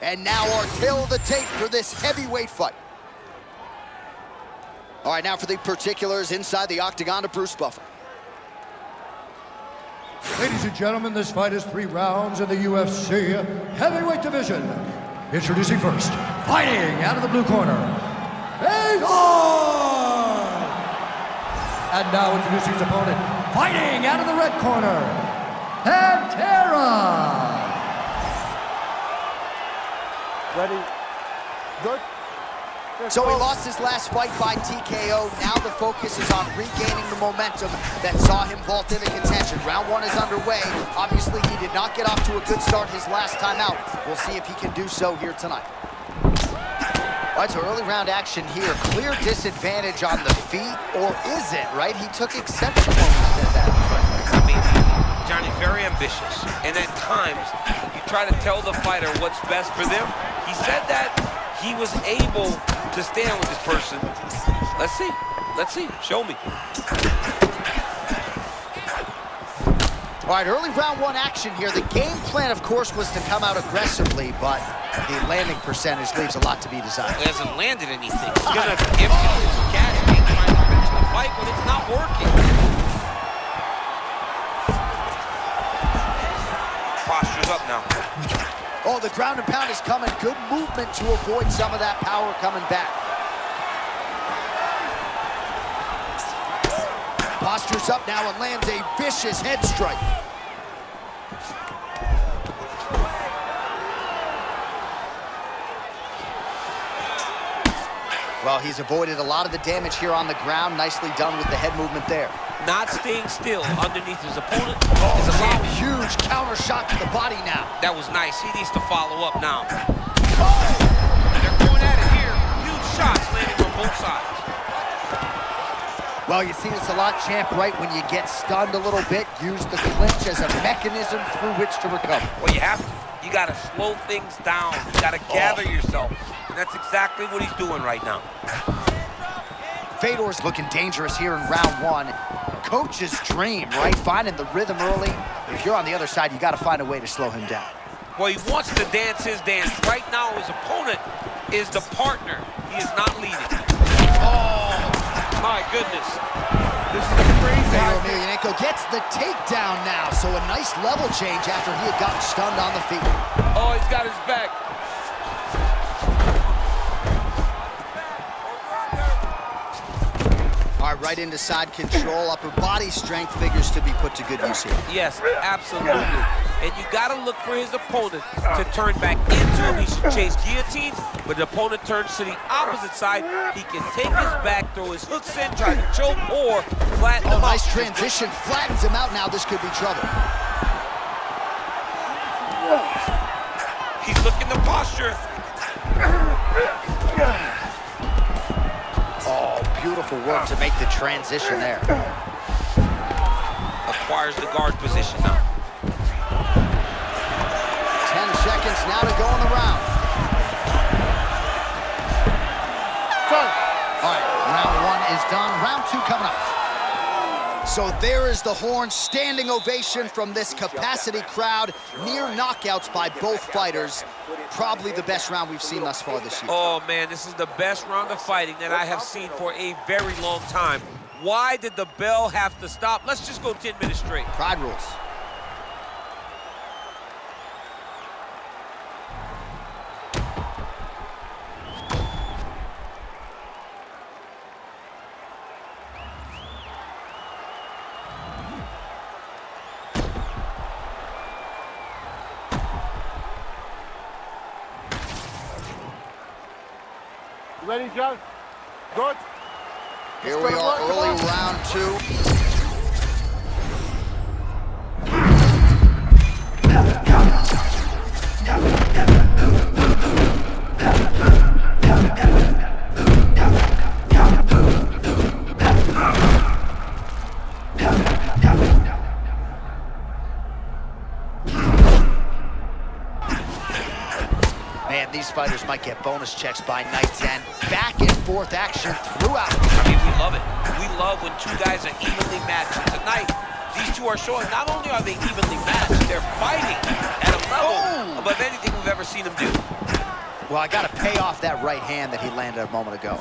And now our tail of the tape for this heavyweight fight. All right, now for the particulars inside the octagon of Bruce Buffer. Ladies and gentlemen, this fight is 3 rounds in the UFC heavyweight division. Introducing first, fighting out of the blue corner, Fedor! And now introducing his opponent, fighting out of the red corner, Pantera! Ready? Good? So he lost his last fight by TKO. Now the focus is on regaining the momentum that saw him vault into contention. Round 1 is underway. Obviously, he did not get off to a good start his last time out. We'll see if he can do so here tonight. All right, so early round action here. Clear disadvantage on the feet, or is it, right? He took exception when he said that. I mean, Johnny's very ambitious, and at times, you try to tell the fighter what's best for them. He said that he was able to stand with this person. Let's see. Let's see. Show me. All right, early round 1 action here. The game plan, of course, was to come out aggressively, but the landing percentage leaves a lot to be desired. He hasn't landed anything. He's gonna empty his gas tank trying to finish the fight, but it's not working. Posture's up now. Oh, the ground and pound is coming. Good movement to avoid some of that power coming back. Posture's up now and lands a vicious head strike. Well, he's avoided a lot of the damage here on the ground. Nicely done with the head movement there. Not staying still underneath his opponent. Oh, huge counter shot to the body now. That was nice. He needs to follow up now. Oh! They're going at it here. Huge shots landing on both sides. Well, you see this a lot, champ, right? When you get stunned a little bit, use the clinch as a mechanism through which to recover. Well, you have to. You got to slow things down. You got to gather yourself. And that's exactly what he's doing right now. Fedor's looking dangerous here in round 1. Coach's dream, right? Finding the rhythm early. If you're on the other side, you got to find a way to slow him down. Well, he wants to dance his dance. Right now, his opponent is the partner. He is not leading. Oh, my goodness. This is a crazy. Fedor Emelianenko gets the takedown now. So a nice level change after he had gotten stunned on the feet. Oh, he's got his back. All right, right into side control. Upper body strength figures to be put to good use here. Yes, absolutely. And you got to look for his opponent to turn back into him. He should chase guillotines, but the opponent turns to the opposite side. He can take his back, throw his hooks in, try to choke, or flatten him out. Nice transition. Flattens him out now. This could be trouble. He's looking the posture. Oh, beautiful work to make the transition there. Acquires the guard position now. 10 seconds now to go in the round. All right, round 1 is done. Round 2 coming up. So there is the horn, standing ovation from this capacity crowd. Near knockouts by both fighters. Probably the best round we've seen thus far this year. Oh, man, this is the best round of fighting that I have seen for a very long time. Why did the bell have to stop? Let's just go 10 minutes straight. Pride rules. You ready, John? Good? Here we are, early round 2. Man, these fighters might get bonus checks by night's end. Back and forth action throughout. I mean, we love it. We love when 2 guys are evenly matched. And tonight, these 2 are showing not only are they evenly matched, they're fighting at a level above anything we've ever seen them do. Well, I got to pay off that right hand that he landed a moment ago.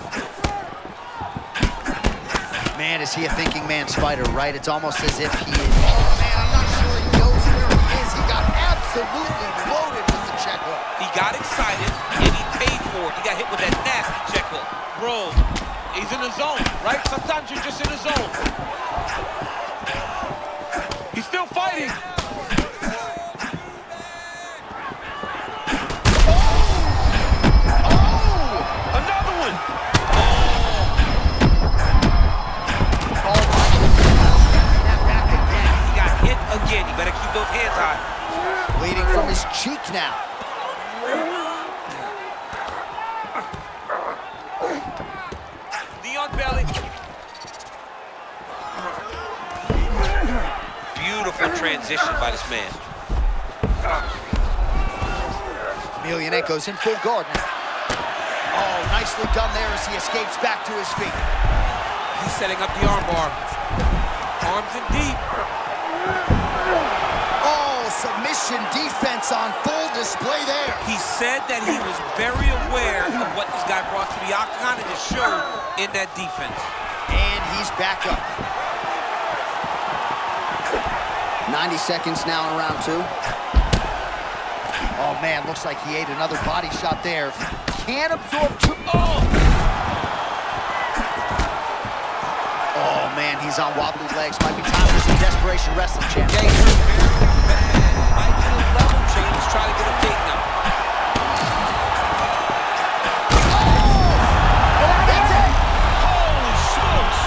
Man, is he a thinking man's fighter, right? It's almost as if he is. Oh, man, I'm not sure he knows where he is. He got absolutely loaded with the check hook. He got excited, and he paid for it. He got hit with that nasty check hook. Bro, he's in the zone, right? Sometimes you're just in the zone. He's still fighting. Another one. Oh, my goodness. That back again. He got hit again. You better keep those hands high. Bleeding from his cheek now. Knee on belly. Beautiful transition by this man. Emelianenko's in full guard now. Oh, nicely done there as he escapes back to his feet. He's setting up the armbar. Arms in deep. Oh, submission defense on full display there. He said that he was very aware of what this guy brought to the octagon, and it showed in that defense. And he's back up. 90 seconds now in round 2. Oh, man, looks like he ate another body shot there. Can't absorb two. Oh! Oh, man, he's on wobbly legs. Might be time for some desperation wrestling, champ. Yeah, he's hurt very bad. Might get a level change, try to get a takedown. That's it! Holy smokes.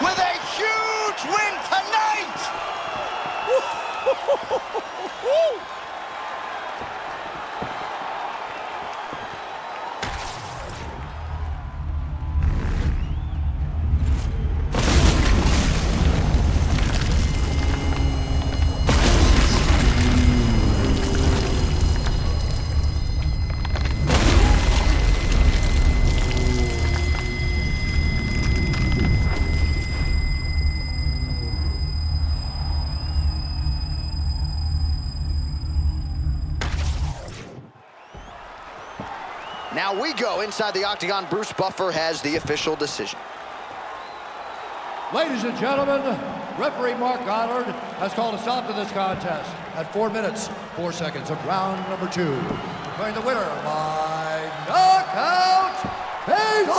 With a huge win tonight! Now we go inside the octagon. Bruce Buffer has the official decision. Ladies and gentlemen, referee Mark Goddard has called a stop to this contest at 4 minutes, 4 seconds of round number 2. Declaring the winner by knockout, Fedor!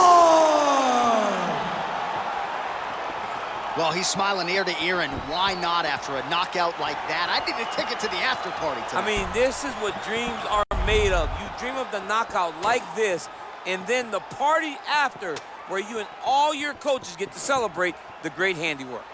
Well, he's smiling ear to ear, and why not after a knockout like that? I need a ticket to the after party tonight. I mean, this is what dreams are made of. You dream of the knockout like this, and then the party after, where you and all your coaches get to celebrate the great handiwork.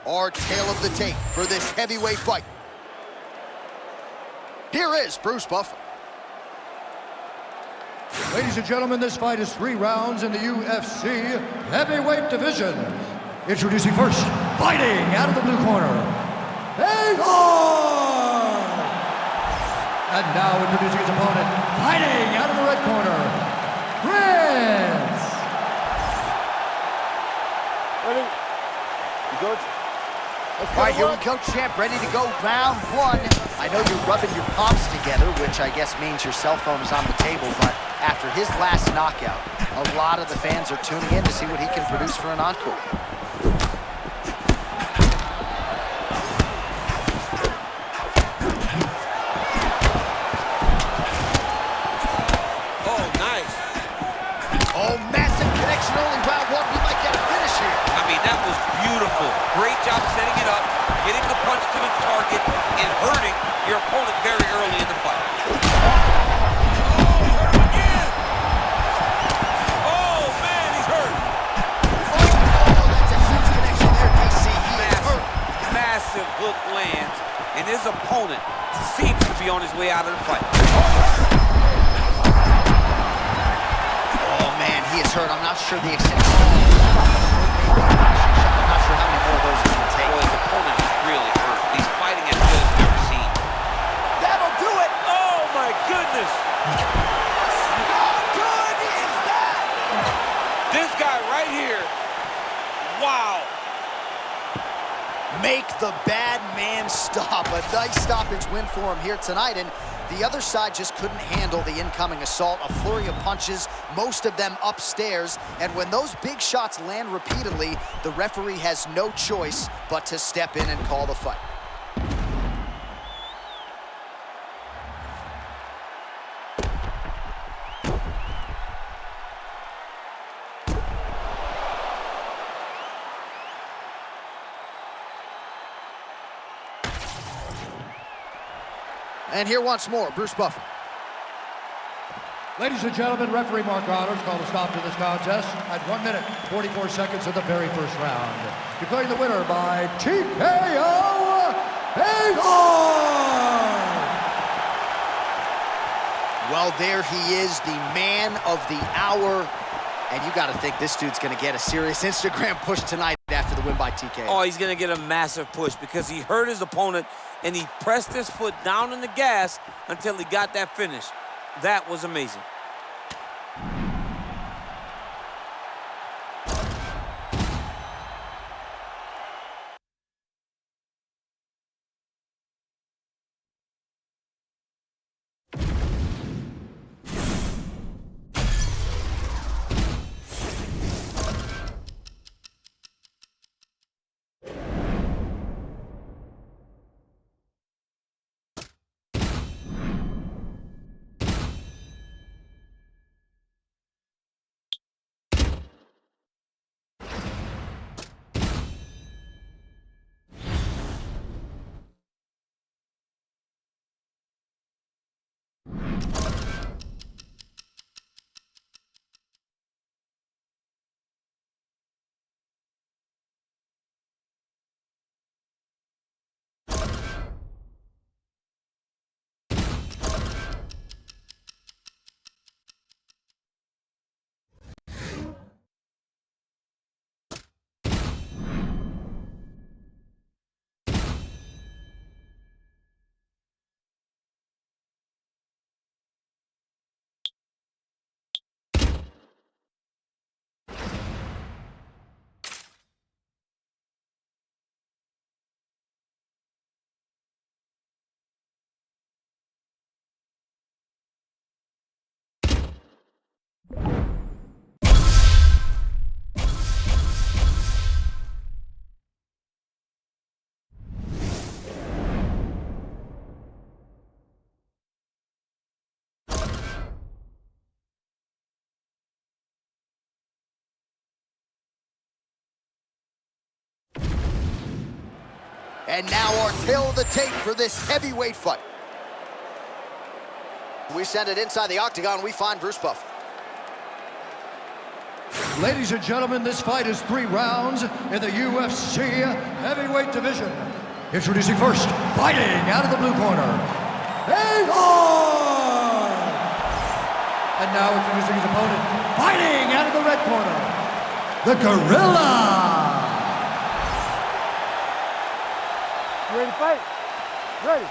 Our tale of the tape for this heavyweight fight. Here is Bruce Buffer. Ladies and gentlemen, this fight is 3 rounds in the UFC heavyweight division. Introducing first, fighting out of the blue corner, Fedor! And now introducing his opponent, fighting out of the red corner, Prince! Ready? You good? All right, here we go, champ. Ready to go, round one. I know you're rubbing your palms together, which I guess means your cell phone is on the table, but after his last knockout, a lot of the fans are tuning in to see what he can produce for an encore. Oh, nice. Oh, massive connection, only round one. We might get a finish here. I mean, that was beautiful. Great job setting it up, getting the punch to the target, and hurting your opponent very early in the fight. Oh, man, he's hurt. Oh, that's a huge connection there, DC. He is hurt. Massive hook lands, and his opponent seems to be on his way out of the fight. Oh, man, he is hurt. I'm not sure the extent. I'm not sure how many more of those he can take. Boy, his opponent is really hurt. He's fighting as good as we've ever seen. That'll do it. Oh, my goodness. How good is that? This guy right here, wow. Make the bad man stop. A nice stoppage win for him here tonight, and the other side just couldn't handle the incoming assault. A flurry of punches, most of them upstairs, and when those big shots land repeatedly, the referee has no choice but to step in and call the fight. And here once more, Bruce Buffer. Ladies and gentlemen, referee Mark Goddard called a stop to this contest at 1 minute, 44 seconds of the very first round. Declaring the winner by TKO, Fedor! Well, there he is, the man of the hour. And you got to think this dude's going to get a serious Instagram push tonight after the win by TKO. Oh, he's going to get a massive push because he hurt his opponent and he pressed his foot down on the gas until he got that finish. That was amazing. And now our tail of the tape for this heavyweight fight. We send it inside the octagon, we find Bruce Buffer. Ladies and gentlemen, this fight is 3 rounds in the UFC heavyweight division. Introducing first, fighting out of the blue corner, Fedor! And now introducing his opponent, fighting out of the red corner, the Gorilla! You ready to fight? Ready.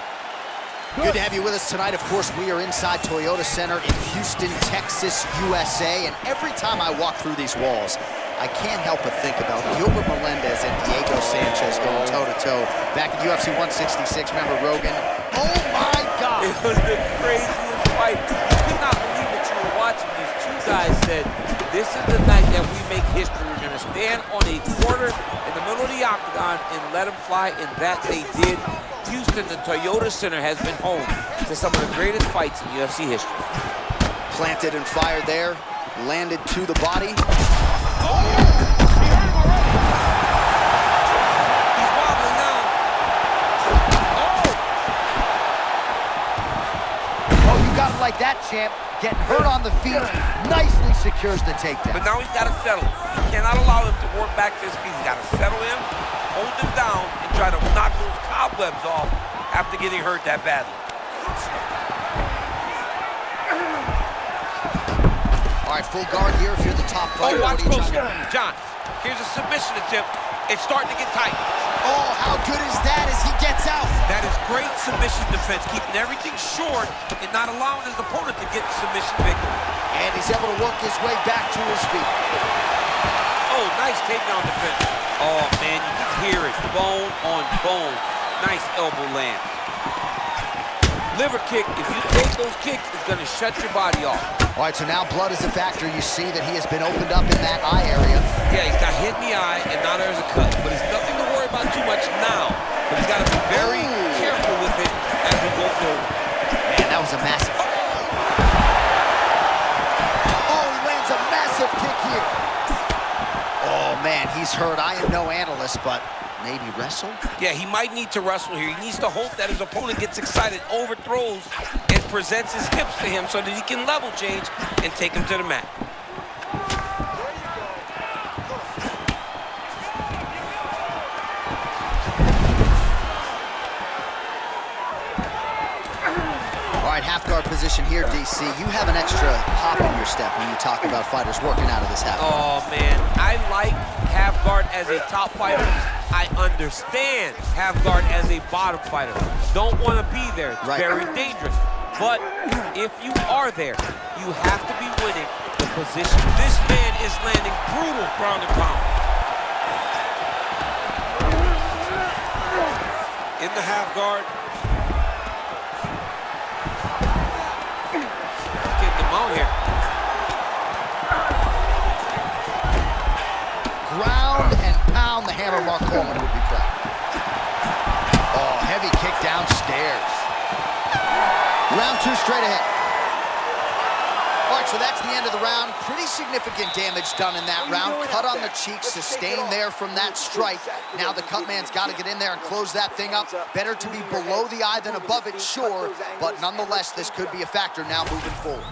Good to have you with us tonight. Of course, we are inside Toyota Center in Houston, Texas, USA. And every time I walk through these walls, I can't help but think about Gilbert Melendez and Diego Sanchez going toe-to-toe back in UFC 166. Remember Rogan? Oh my God! It was the craziest fight. You could not believe what you were watching. These two guys said, this is the night that we make history. We're going to stand on a quarter in the middle of the octagon and let them fly, and that they did. Houston, the Toyota Center, has been home to some of the greatest fights in UFC history. Planted and fired there, landed to the body. He's wobbling now. Oh, you got him like that, champ. Getting hurt on the feet, nicely secures the takedown. But now he's got to settle. You cannot allow him to work back to his feet. He's got to settle him, hold him down, and try to knock those cobwebs off after getting hurt that badly. All right, full guard here if you're the top fighter. Oh, watch What are you close trying here. to- John, here's a submission attempt. It's starting to get tight. Oh, how good is that as he gets out? That is great submission defense, keeping everything short and not allowing his opponent to get the submission victory. And he's able to work his way back to his feet. Oh, nice takedown defense. Oh, man, you can hear it. Bone on bone. Nice elbow land. Liver kick, if you take those kicks, it's going to shut your body off. All right, so now blood is a factor. You see that he has been opened up in that eye area. Yeah, he's got hit in the eye, and now there's a cut. But it's nothing to worry about too much now. But he's got to be very careful with it as we go forward. Man, that was a massive. Oh, he lands a massive kick here. Oh, man, he's hurt. I am no analyst, but maybe wrestle? Yeah, he might need to wrestle here. He needs to hope that his opponent gets excited, overthrows, and presents his hips to him so that he can level change and take him to the mat. All right, half guard position here, DC. You have an extra hop in your step when you talk about fighters working out of this half guard. Oh, man, I like half guard as a top fighter. I understand half guard as a bottom fighter. Don't want to be there. It's very dangerous. But if you are there, you have to be winning the position. This man is landing brutal ground and pound. In the half guard. Getting them out here. Ground and pound, the hammer Mark Coleman would be proud. Oh, heavy kick downstairs. Round two straight ahead. All right, so that's the end of the round. Pretty significant damage done in that round. Cut on the cheek, sustained there from that strike. Now the cut man's got to get in there and close that thing up. Better to be below the eye than above it, sure, but nonetheless, this could be a factor now moving forward.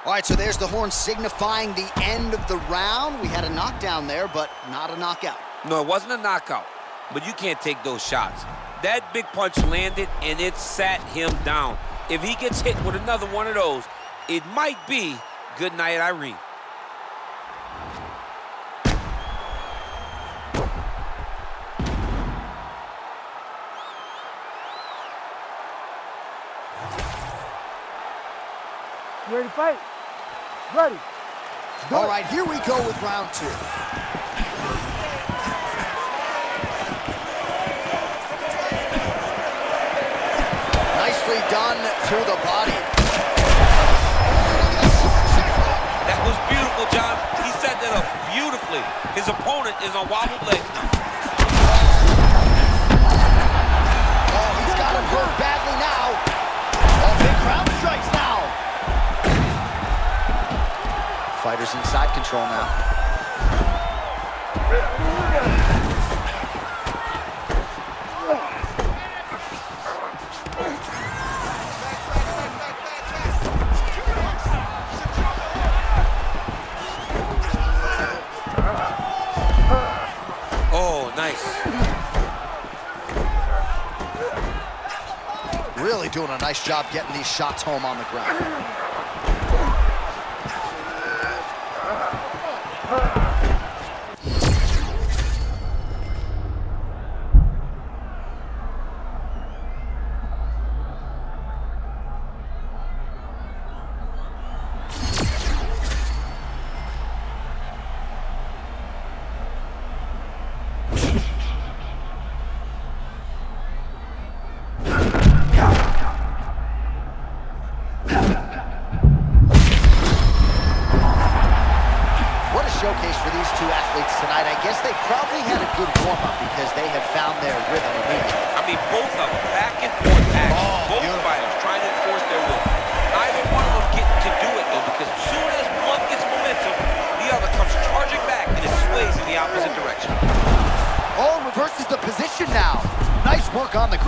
All right, so there's the horn signifying the end of the round. We had a knockdown there, but not a knockout. No, it wasn't a knockout, but you can't take those shots. That big punch landed, and it sat him down. If he gets hit with another one of those, it might be good night, Irene. You ready to fight? Ready. All right, here we go with round two. Nicely done to the body. That was beautiful, John. He set that up beautifully. His opponent is on wobbled legs now. Oh, he's got him hurt badly now. Oh, big ground strikes now. Fighters in side control now. Oh, nice. Really doing a nice job getting these shots home on the ground.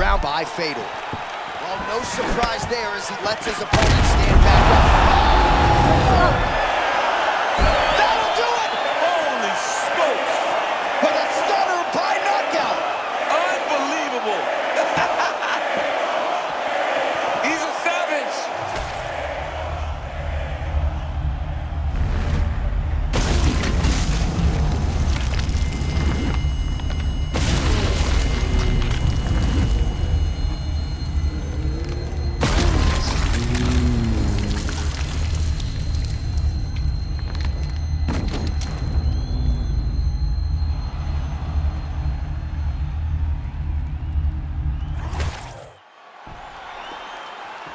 ground by Fedor. Well, no surprise there as he lets his opponent stand back up. That'll do it! Holy smokes! With a stunner by knockout. Unbelievable! He's a savage!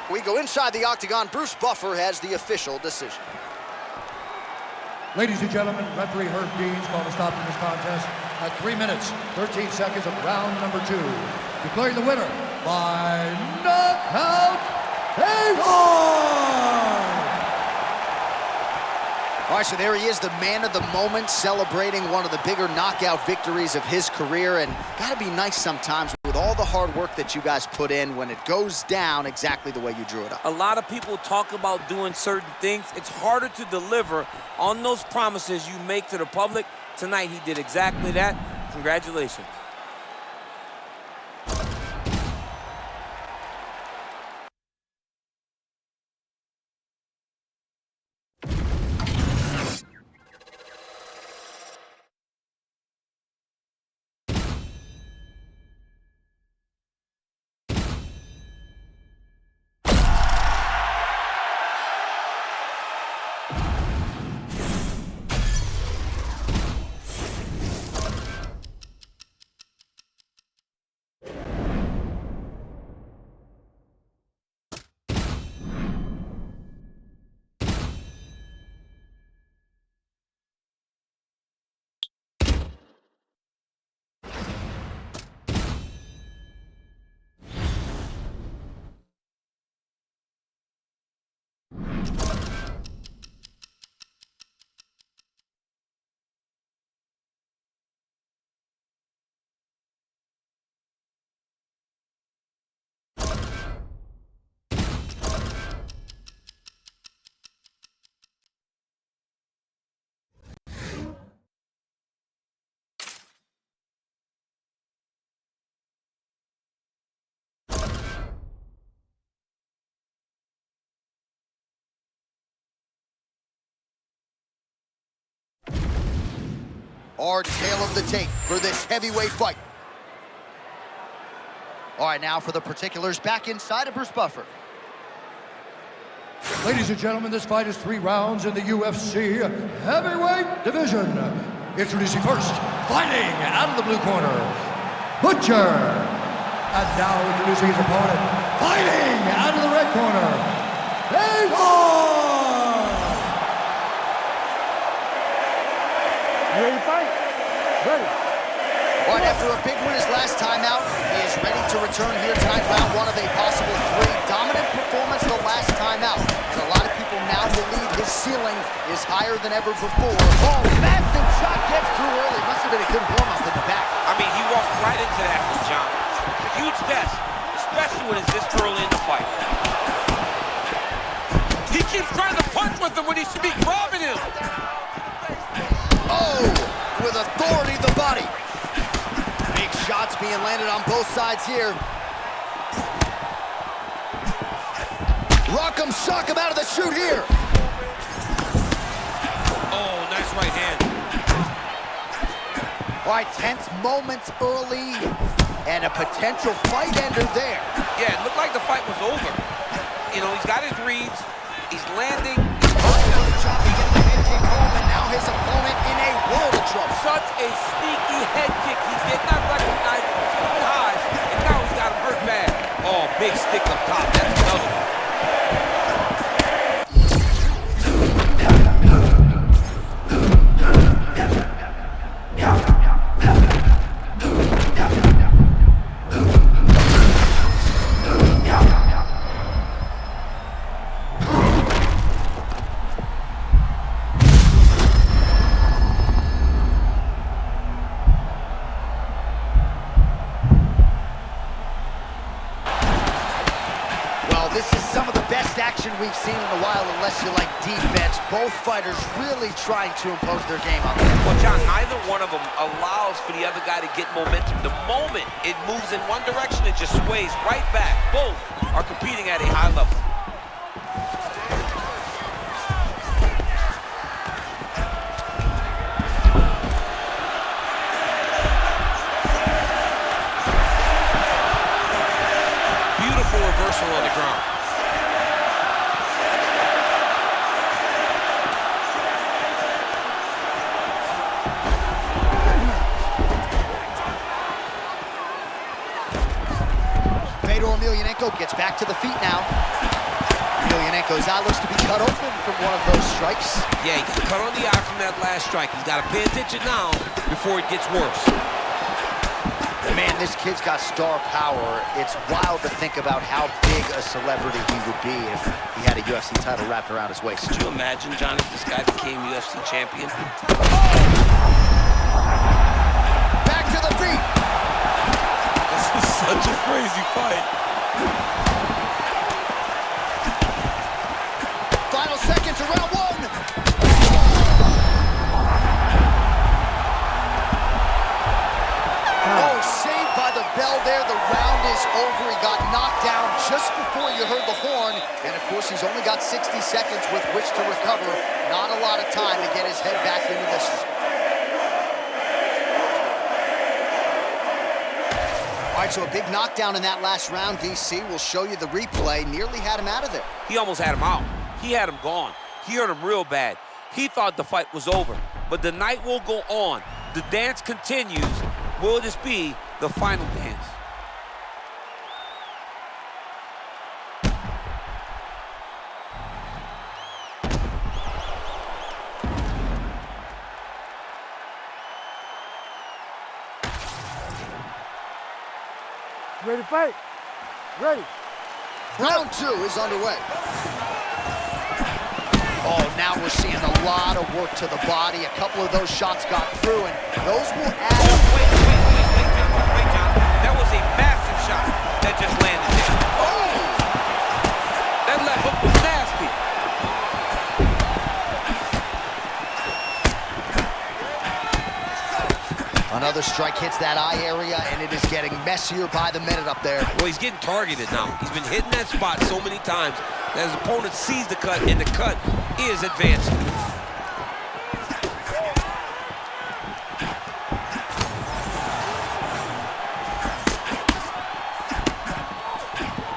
We go inside the octagon. Bruce Buffer has the official decision. Ladies and gentlemen, referee Herb Dean's called a stop to this contest at 3 minutes, 13 seconds of round number 2. Declaring the winner by knockout, Fedor! All right, so there he is, the man of the moment, celebrating one of the bigger knockout victories of his career. And gotta be nice sometimes with all the hard work that you guys put in when it goes down exactly the way you drew it up. A lot of people talk about doing certain things. It's harder to deliver on those promises you make to the public. Tonight, he did exactly that. Congratulations. Our tale of the tape for this heavyweight fight. All right, now for the particulars, back inside of Bruce Buffer. Ladies and gentlemen, this fight is 3 rounds in the UFC heavyweight division. Introducing first, fighting out of the blue corner, Butcher. And now introducing his opponent, fighting out of the red corner, Fedor. You ready to fight? Ready. All right, after a big win his last time out, he is ready to return here tonight, round 1 of a possible 3. Dominant performance the last time out. And a lot of people now believe his ceiling is higher than ever before. Oh, massive shot gets through early. Must have been a good warm-up in the back. I mean, he walked right into that one, John. It's a huge test, especially when it's this early in the fight. He keeps trying to punch with him when he should be grabbing him. Oh, with authority to the body. Big shots being landed on both sides here. Rock 'em, shock 'em out of the chute here. Oh, nice right hand. All right, tense moments early and a potential fight ender there. Yeah, it looked like the fight was over. You know, he's got his reads, he's landing, he's hurting him. Chopping in the head kick home, and now his opponent in a world of trouble. Such a sneaky head kick. He did not recognize it was coming high, and now he's got him hurt bad. Oh, big stick up top, that's another one. some of the best action we've seen in a while, unless you like defense. Both fighters really trying to impose their game on them. Well, John, neither one of them allows for the other guy to get momentum. The moment it moves in one direction, it just sways right back. Both are competing at a high level. Beautiful reversal on the ground. Fedor Emelianenko gets back to the feet now. Emelianenko's eye looks to be cut open from one of those strikes. Yeah, he got cut on the eye from that last strike. He's got to pay attention now before it gets worse. Man, this kid's got star power. It's wild to think about how big a celebrity he would be if he had a UFC title wrapped around his waist. Could you imagine, John, if this guy became UFC champion? Back to the feet. This is such a crazy fight. Final seconds of round one. Oh, saved by the bell there. The round is over. He got knocked down just before you heard the horn. And, of course, he's only got 60 seconds with which to recover. Not a lot of time to get his head back into this. All right, so a big knockdown in that last round, DC. We'll show you the replay. Nearly had him out of there. He almost had him out. He had him gone. He hurt him real bad. He thought the fight was over. But the night will go on. The dance continues. Will this be the final dance? Ready to fight? Ready. Round two is underway. Oh, now we're seeing a lot of work to the body. A couple of those shots got through, and those will add. Wait, John. That was a massive shot that just landed there. Oh! That left hook was nasty. Another strike hits that eye area, and it is getting messier by the minute up there. Well, he's getting targeted now. He's been hitting that spot so many times that his opponent sees the cut, and the cut is advancing.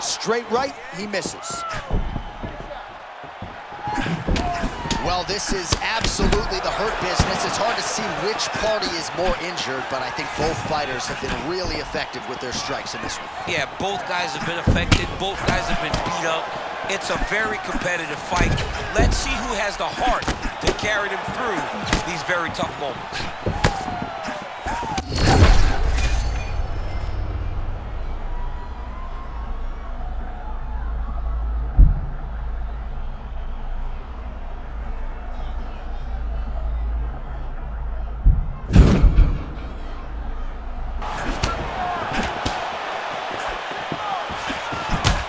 Straight right, he misses. Well, this is absolutely the hurt business. It's hard to see which party is more injured, but I think both fighters have been really effective with their strikes in this one. Yeah, both guys have been affected. Both guys have been beat up. It's a very competitive fight. Let's see who has the heart to carry them through these very tough moments.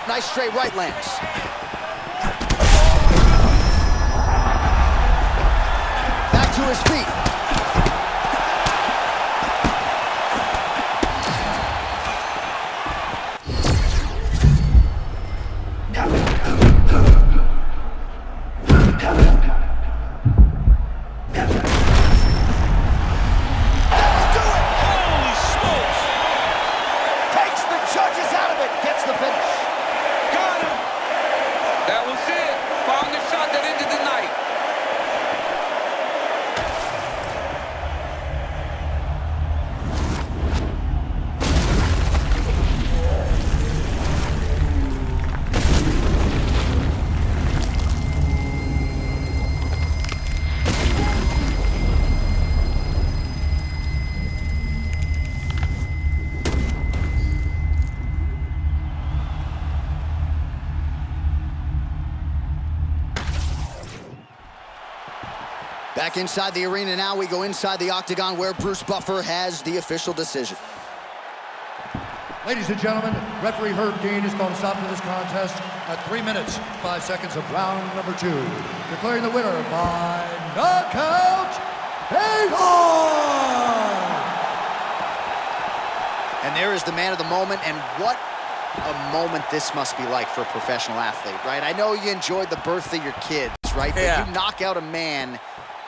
Nice straight right lands. Back to his feet. Back inside the arena now, we go inside the octagon where Bruce Buffer has the official decision. Ladies and gentlemen, referee Herb Dean has called a stop to this contest at 3 minutes, 5 seconds of round number 2. Declaring the winner by knockout, Fedor! And there is the man of the moment, and what a moment this must be like for a professional athlete, right? I know you enjoyed the birth of your kids, right? Yeah. But you knock out a man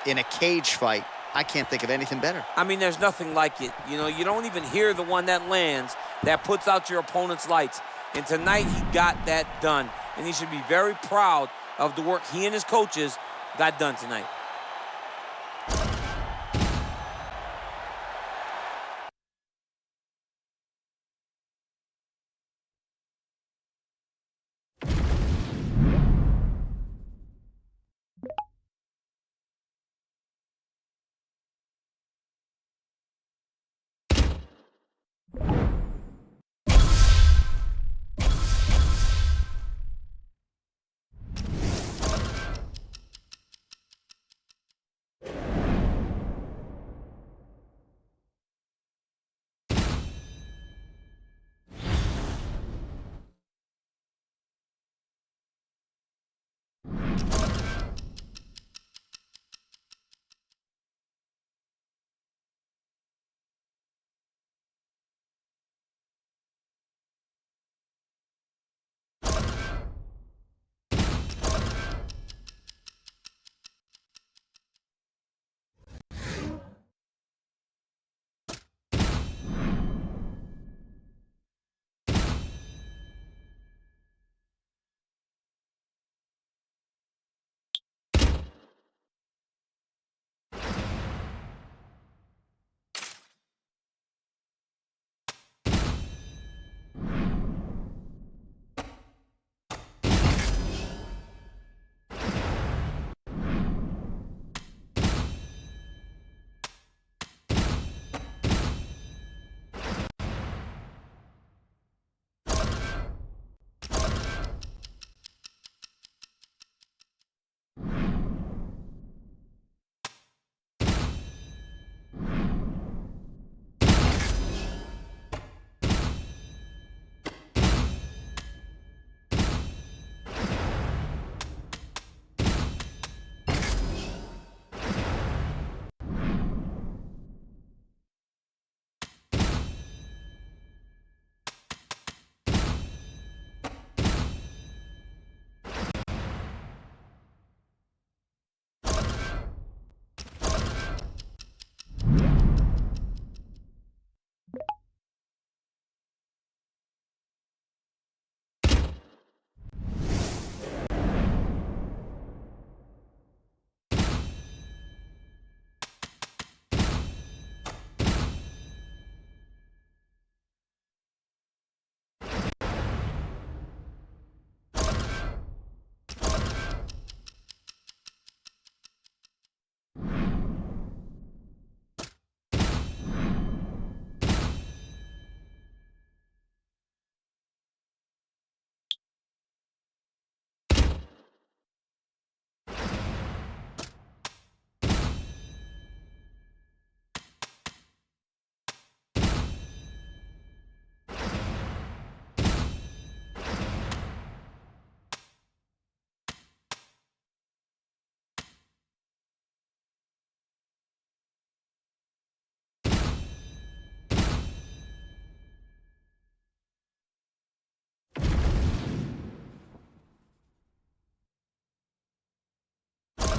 in a cage fight, I can't think of anything better. I mean, there's nothing like it. You know, you don't even hear the one that lands that puts out your opponent's lights. And tonight, he got that done. And he should be very proud of the work he and his coaches got done tonight.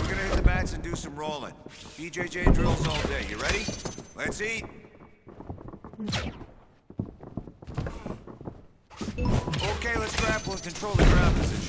We're gonna hit the mats and do some rolling. BJJ drills all day. You ready? Let's eat. Okay, let's grapple and control the ground position.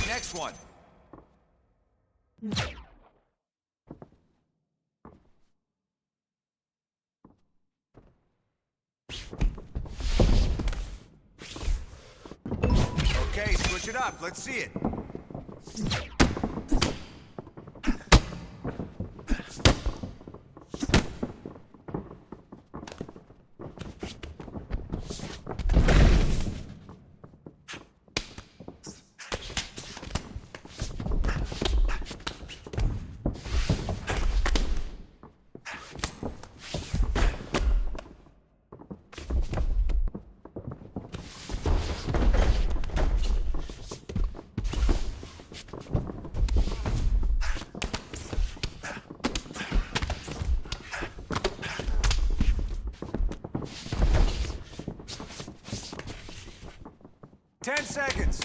Next one. Okay, switch it up. Let's see it. Ten seconds.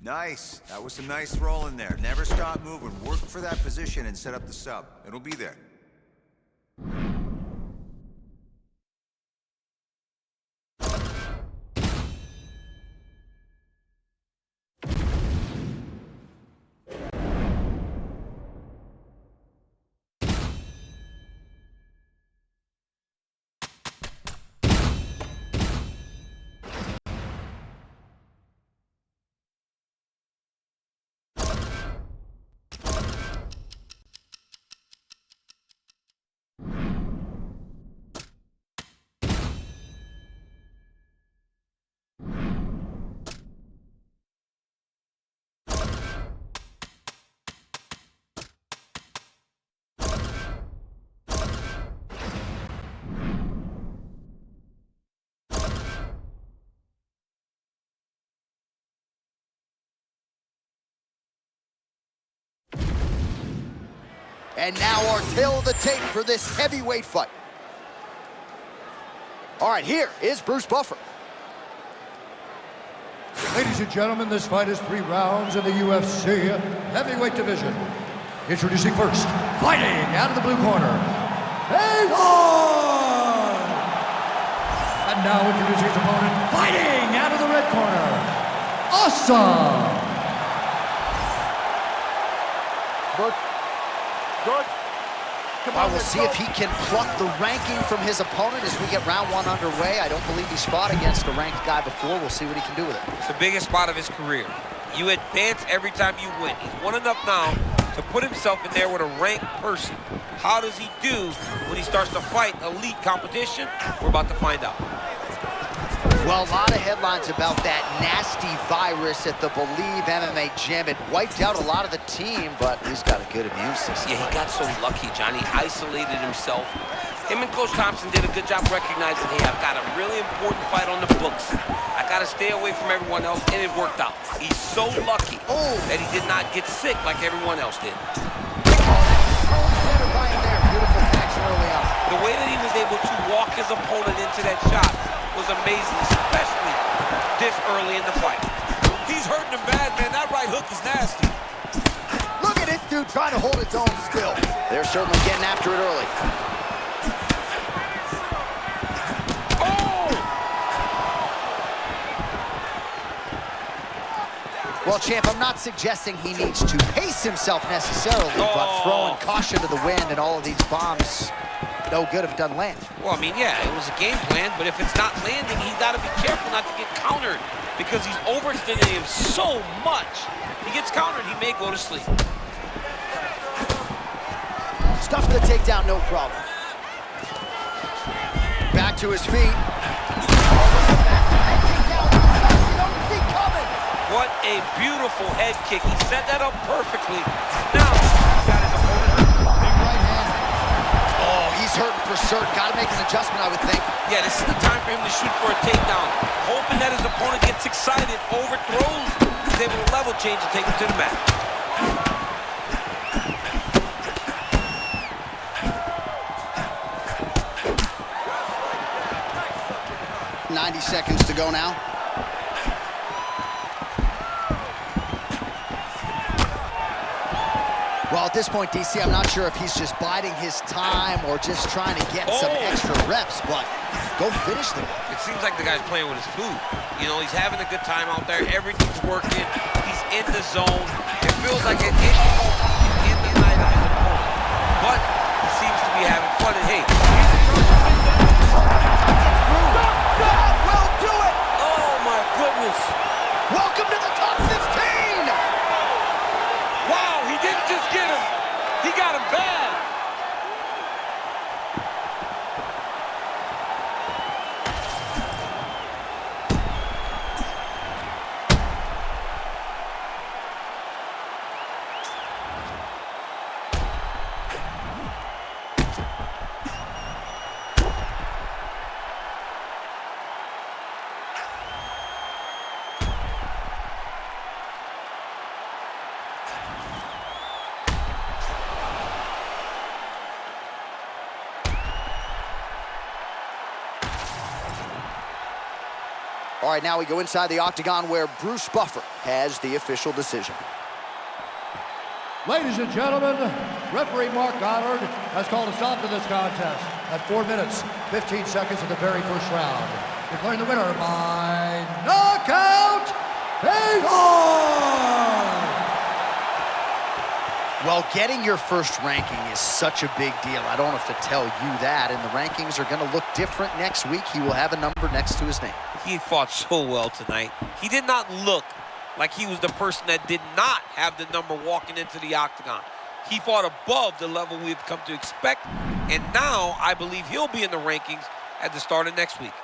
Nice. That was some nice rolling there. Never stop moving. Work for that position and set up the sub. It'll be there. And now our tail of the tape for this heavyweight fight. All right, here is Bruce Buffer. Ladies and gentlemen, this fight is 3 rounds in the UFC heavyweight division. Introducing first, fighting out of the blue corner, Fedor! And now introducing his opponent, fighting out of the red corner, Awesome! Good. Come on, We'll see if he can pluck the ranking from his opponent as we get round 1 underway. I don't believe he's fought against a ranked guy before. We'll see what he can do with it. It's the biggest spot of his career. You advance every time you win. He's won enough now to put himself in there with a ranked person. How does he do when he starts to fight elite competition? We're about to find out. Well, a lot of headlines about that nasty virus at the Believe MMA gym. It wiped out a lot of the team, but he's got a good immune system. Yeah, he got so lucky, Johnny. Isolated himself. Him and Coach Thompson did a good job recognizing, hey, I've got a really important fight on the books. I got to stay away from everyone else, and it worked out. He's so lucky that he did not get sick like everyone else did. Beautiful action early on. The way that he was able to walk his opponent into that shot was amazing, especially this early in the fight. He's hurting him bad, man. That right hook is nasty. Look at this dude trying to hold his own still. They're certainly getting after it early. Oh! Well, champ, I'm not suggesting he needs to pace himself necessarily, but throwing caution to the wind and all of these bombs, no good if it doesn't land. Well, I mean, yeah, it was a game plan, but if it's not landing, he's got to be careful not to get countered because he's overextending him so much. He gets countered, he may go to sleep. Stuff the takedown, no problem. Back to his feet. What a beautiful head kick. He set that up perfectly. Now, he's got his opponent hurt. Big right hand. Oh, he's hurting for certain. Got to make an adjustment, I would think. Yeah, this is the time for him to shoot for a takedown. Hoping that his opponent gets excited, overthrows, he's able to level change and take him to the mat. 90 seconds to go now. Well, at this point, DC, I'm not sure if he's just biding his time or just trying to get some extra reps, but go finish them. It seems like the guy's playing with his food. You know, he's having a good time out there. Everything's working. He's in the zone. It feels like an in the night of his opponent. But he seems to be having fun All right, now we go inside the octagon where Bruce Buffer has the official decision. Ladies and gentlemen, referee Mark Goddard has called a stop to this contest at 4 minutes, 15 seconds of the very first round. Declaring the winner by knockout, Fedor! Well, getting your first ranking is such a big deal. I don't have to tell you that, and the rankings are going to look different next week. He will have a number next to his name. He fought so well tonight. He did not look like he was the person that did not have the number walking into the octagon. He fought above the level we've come to expect, and now I believe he'll be in the rankings at the start of next week.